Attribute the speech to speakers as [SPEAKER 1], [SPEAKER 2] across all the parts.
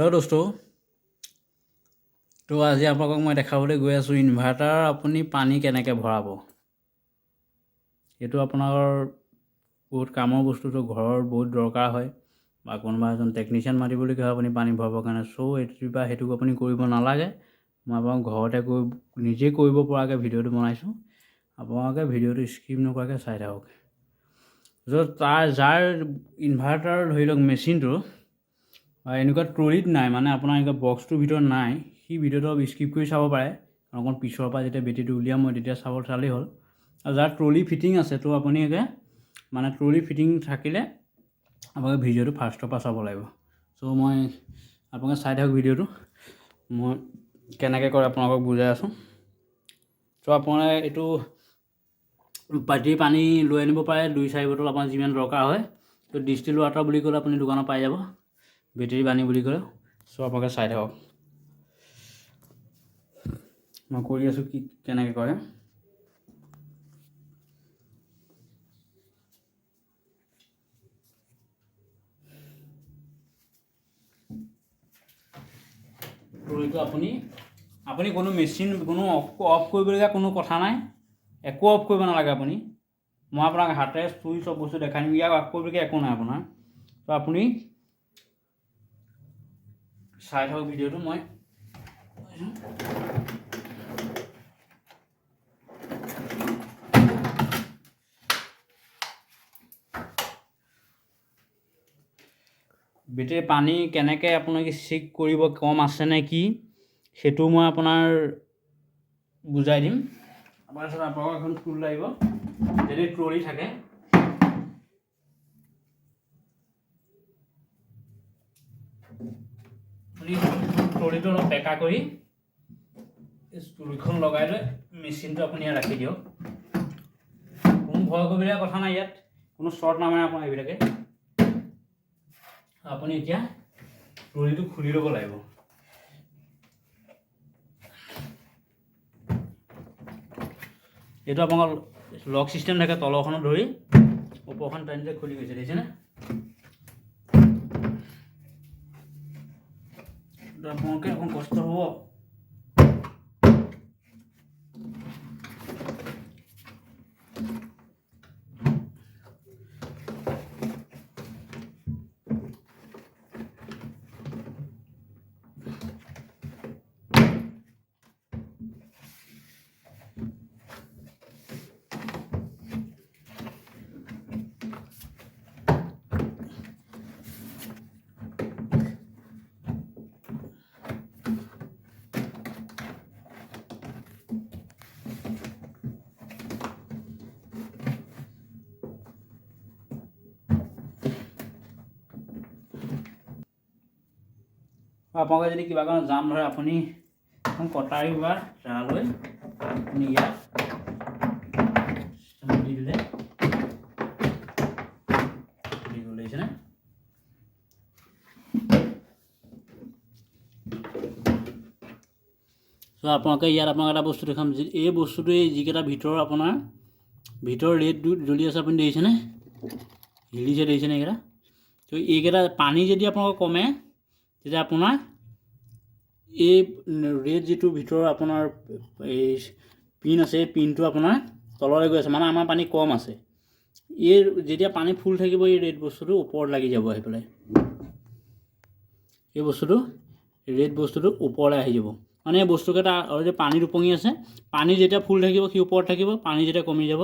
[SPEAKER 1] Hello दोस्तों, तो আজি আপোনালোকক মই দেখাবলৈ গৈ আছোঁ ইনভাৰ্টাৰ আপুনি পানী কেনেকৈ ভৰাব। এইটো আপোনাৰ বহুত কামৰ বস্তুটো, ঘৰৰ বহুত দৰকাৰ হয় বা কোনোবা এজন টেকনিচিয়ান মাতিবলগীয়া হয় আপুনি পানী ভৰাবৰ কাৰণে। এইটো বা সেইটো আপুনি কৰিব নালাগে। মই আপোনাক ঘৰতে নিজে কৰিব পৰাকৈ ভিডিঅ'টো বনাইছোঁ। আপোনালোকে ভিডিঅ'টো স্কিপ নকৰাকৈ চাই থাকক। যাৰ ইনভাৰ্টাৰ ধৰি লওক মেচিনটো এনেকুৱা ট্ৰলিত নাই, মানে আপোনাৰ এনেকুৱা বক্সটোৰ ভিতৰত নাই, সি ভিডিঅ'টো স্কিপ কৰি চাব পাৰে। অকণ পিছৰ পৰা যেতিয়া বেটেৰীটো উলিয়াম মই তেতিয়া চালেই হ'ল। আৰু যাৰ ট্ৰলি ফিটিং আছে তো আপুনি মানে ট্ৰলি ফিটিং থাকিলে আপোনালোকে ভিডিঅ'টো ফাৰ্ষ্টৰ পৰা চাব লাগিব। মই আপোনালোকে চাই থাকক ভিডিঅ'টো, মই কেনেকৈ কৰে আপোনালোকক বুজাই আছোঁ। আপোনালোকে এইটো বাল্টিৰ পানী লৈ আনিব পাৰে, 2-4 বটল আপোনাৰ যিমান দৰকাৰ হয়। তো ডিষ্টিল ৱাটাৰ বুলি ক'লে আপুনি দোকানত পাই যাব, বেটেৰী পানী বুলি ক'লে। আপোনালোকে চাই থাকক, মই কৰি আছোঁ কেনেকৈ কৰে। ট্ৰলিটো আপুনি কোনো মেচিন অফ কৰিবলগীয়া কোনো কথা নাই, একো অফ কৰিব নালাগে আপুনি। মই আপোনাক হাতেৰে চুই চব বস্তু দেখাই দিম, ইয়াক অফ কৰিবলগীয়া একো নাই আপোনাৰ। তো আপুনি চাই থাকক ভিডিঅ'টো। মই বেটেৰী পানী কেনেকৈ আপোনালোকে চেক কৰিব, কম আছে নে কি, সেইটো মই আপোনাৰ বুজাই দিম। আপোনালোকক এখন টুল লাগিব, যদি ট্ৰলি থাকে। ট্ৰলিটো অলপ বেকা কৰি টুলখন লগাই লৈ মেচিনটো আপুনি ইয়াত ৰাখি দিয়ক। কোনো ভয় কৰিবলগীয়া কথা নাই, ইয়াত কোনো শ্বৰ্ট নামাৰে আপোনাৰ এইবিলাকে। আপুনি এতিয়া ট্ৰলিটো খুলি ল'ব লাগিব। এইটো আপোনাৰ লক চিষ্টেম থাকে, তলৰখনত ধৰি ওপৰখন টানিলে খুলি গৈছে, দেখিছেনে? আপোনালোকে অকণ কষ্ট হ'ব। আপোনালোকে যদি কিবা কাৰণত জাম ধৰে, আপুনি এখন কটাৰী বা জা লৈ আপুনি ইয়াত দি দিলে লাগিছেনে? আপোনালোকে ইয়াত এটা বস্তু দেখাম, এই বস্তুটোৱে যিকেইটা ভিতৰৰ ৰেড জ্বলি আছে আপুনি দেখিছেনে? হিলিছে দেখিছেনে এইকেইটা? তো এইকেইটা পানী যদি আপোনালোকৰ কমে, তেতিয়া আপোনাৰ এই ৰেড যিটো ভিতৰৰ আপোনাৰ এই পিন আছে, এই পিনটো আপোনাৰ তললৈ গৈ আছে, মানে আমাৰ পানী কম আছে। এই যেতিয়া পানী ফুল থাকিব, এই ৰেড বস্তুটো ওপৰত লাগি যাব, আহি পেলাই এই ৰেড বস্তুটো ওপৰলৈ আহি যাব। মানে এই বস্তুকেইটা আৰু যে পানীত উপঙি আছে, পানী যেতিয়া ফুল থাকিব সি ওপৰত থাকিব, পানী যেতিয়া কমি যাব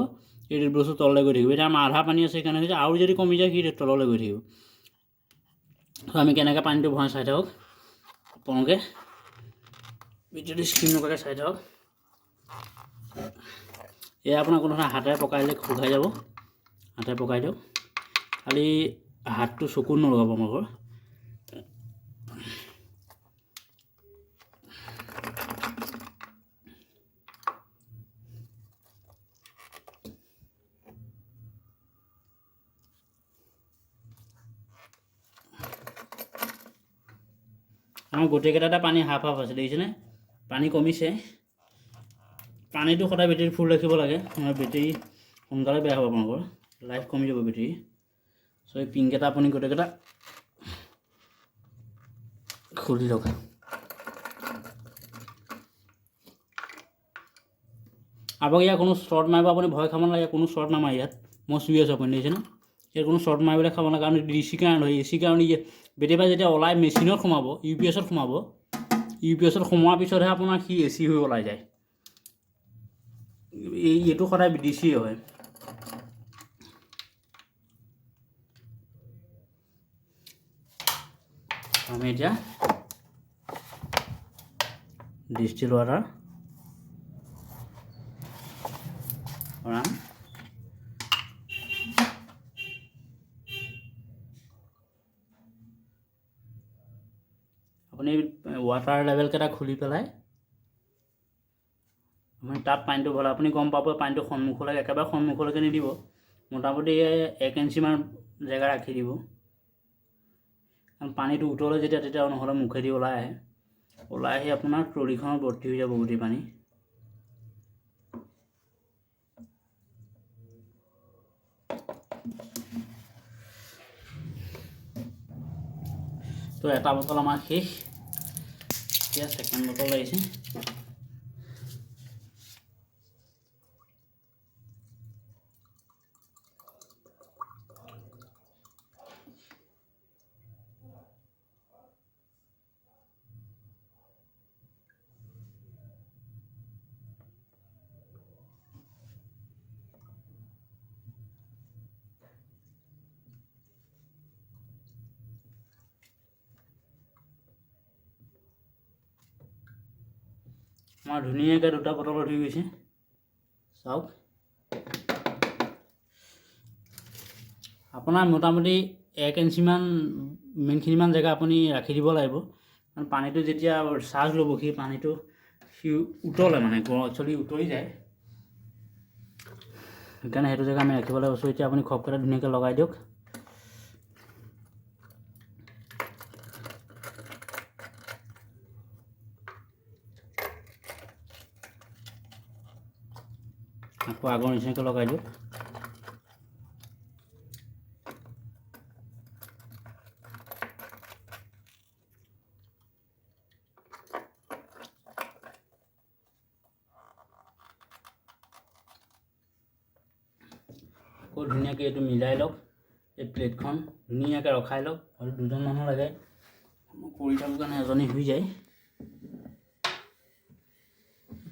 [SPEAKER 1] এই ৰেড বস্তু তললৈ গৈ থাকিব। এতিয়া আমাৰ আধা পানী আছে সেইকাৰণে হৈছে, আৰু যদি কমি যায় সি তললৈ গৈ থাকিব। আমি কেনেকৈ পানীটো ভৰাই চাই থাকক, আপোনালোকে ভিডিঅ'টো স্কিপ নকৰাকৈ চাই থাকক। এয়া আপোনাৰ কোনো ধৰণৰ হাতেৰে পকাই দিলে খোল খাই যাব, হাতেৰে পকাই দিয়ক। খালি হাতটো চকুত নলগাব আপোনালোকৰ। আমাৰ গোটেইকেইটাতে পানী হাফ আছে, দেখিছেনে? পানী কমিছে। পানীটো সদায় বেটেৰী ফুল ৰাখিব লাগে, বেটেৰী সোনকালে বেয়া হ'ব, আপোনালোকৰ লাইফ কমি যাব বেটেৰী। এই পিনকেইটা আপুনি গোটেইকেইটা খুলি লওক। আপোনাক ইয়াত কোনো শ্বৰ্ট মাৰিব আপুনি ভয় খাব নালাগে, কোনো শ্বৰ্ট নামাৰে ইয়াত। মই চুই আছোঁ, আপুনি দেখিছেনে? ইয়াত কোনো শ্বৰ্ট মাৰিবলৈ খাব নালাগে, কাৰণ ডিচি কাৰেণ্ট হয়। এচি কাৰণে বেটেৰীৰ যেতিয়া ওলাই মেচিনত সোমাব, UPSত সোমাব, UPSত সোমোৱাৰ পিছতহে আপোনাৰ সি এচি হৈ ওলাই যায়। এইটো সদায় ডিচি হয়। আমি এতিয়া ডিষ্টিল ৱাটাৰ ভৰাম। আপুনি ৱাটাৰ লেভেলকেইটা খুলি পেলাই আপুনি তাত পানীটো ভৰালে আপুনি গম পাব পানীটো সন্মুখলৈকে, একেবাৰে সন্মুখলৈকে নিদিব, মোটামুটি 1 ইঞ্চিমান জেগা ৰাখি দিব। কাৰণ পানীটো উতলে তেতিয়া নহ'লে মুখেদি ওলাই আহে, ওলাই আহি আপোনাৰ ট্ৰলিখনত ভৰ্তি হৈ যাব গোটেই পানী। তো এটা বটল আমাৰ শেষ, এতিয়া ছেকেণ্ড বটল লাগিছে। আমাৰ ধুনীয়াকৈ দুটা বটল উঠি গৈছে, চাওক। আপোনাৰ মোটামুটি 1 ইঞ্চিমান ইমানখিনিমান জেগা আপুনি ৰাখি দিব লাগিব, কাৰণ পানীটো যেতিয়া চাৰ্জ ল'ব সি পানীটো উতলে, মানে একচুৱেলি উতলি যায়, সেইকাৰণে সেইটো জেগা আমি ৰাখিব লাগিব। এতিয়া আপুনি খপকেইটা ধুনীয়াকৈ লগাই দিয়ক। আকৌ আগৰ নিচিনাকৈ লগাই দিয়ক। আকৌ ধুনীয়াকৈ এইটো মিলাই লওক, এই প্লেটখন ধুনীয়াকৈ ৰখাই লওক। আৰু দুজন মানুহ লাগে, কৰি থাকোঁ কাৰণে এজনী হৈ যায়।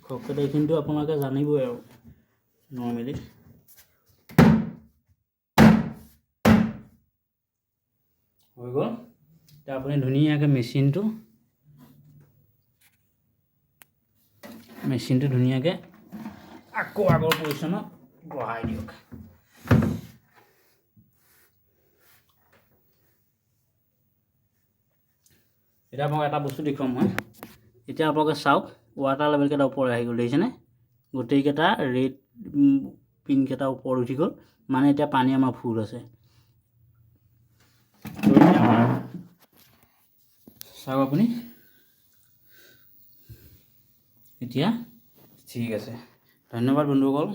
[SPEAKER 1] খপকেইটা এইখিনিতো আপোনালোকে জানিবই আৰু নৰ্মেলি। হৈ গ'ল। এতিয়া আপুনি ধুনীয়াকৈ মেচিনটো ধুনীয়াকৈ আকৌ আগৰ পজিশ্যনত বহাই দিয়ক। এতিয়া আপোনাক এটা বস্তু দেখুৱাম মই। এতিয়া আপোনালোকে চাওক, ৱাটাৰ লেভেলকেইটা ওপৰত আহি গ'ল, দেখিছেনে? গোটেইকেইটা ৰেড পিনকেইটা ওপৰত উঠি গ'ল, মানে এতিয়া পানী আমাৰ ফুল আছে। চাওক আপুনি, এতিয়া ঠিক আছে। ধন্যবাদ বন্ধুসকল।